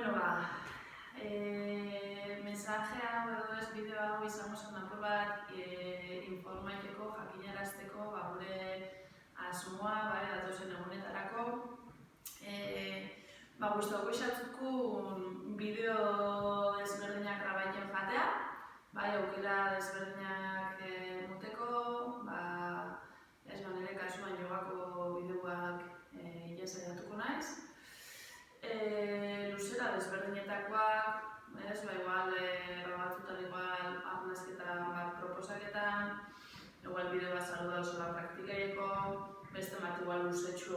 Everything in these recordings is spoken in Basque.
Bueno, mensaje hau edo ez bideo hau izango zen apur bat informaiteko, jakinarazteko, gure asmoa, datozen egunetarako. Gustatuko izatzukun bideo desberdinak grabatzen jatea, aukera desberdinak muteko, nire kasuan jogako bideoak saiatuko naiz. Luzera desberdinetakoak, igual grabatzutan igual arnazketan bat proposaketan, igual bideo bat saluda osola praktikaieko, beste bat igual luzetxu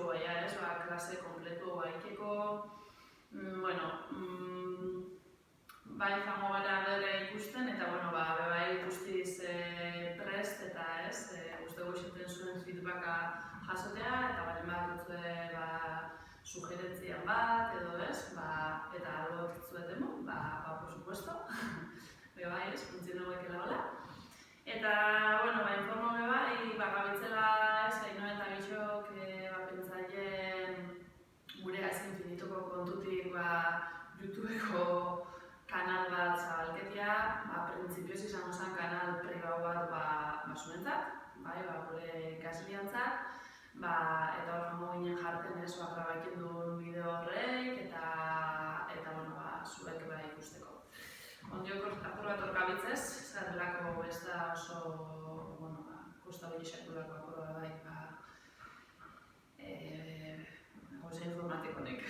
klase kompletu aikeko. Izango gara bere ikusten eta bai guztiz prest eta guztiago izaten zuen feedbacka jasotea eta balen bat dutzue sugerentzian bat edo eta algo zuetemo, por supuesto, funtziono bekela hola. Eta, informo gabitzela Ainhoa eta Bixok pentsaien gure infinituko kontutik YouTubeko kanal bat zabalketia, printzipioz izango zen kanal pribau bat zuentzat, gure ikasliantzat, eta hor jango ginen jartzen grabatzen duen bideo horrek eta zuek ikusteko. Ondiok apur bat orkabitzez, zerrelako ez da oso kostau sekulako apur bat gauza informatikonek.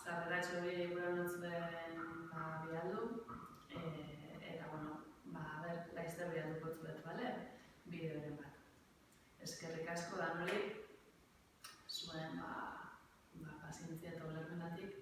Zarrera etxori gura notzuen bialdu, eta laizter bialduko zuet, bideoren bat. Eskerrik asko danori, zuen pazientzia eta ulermenatik.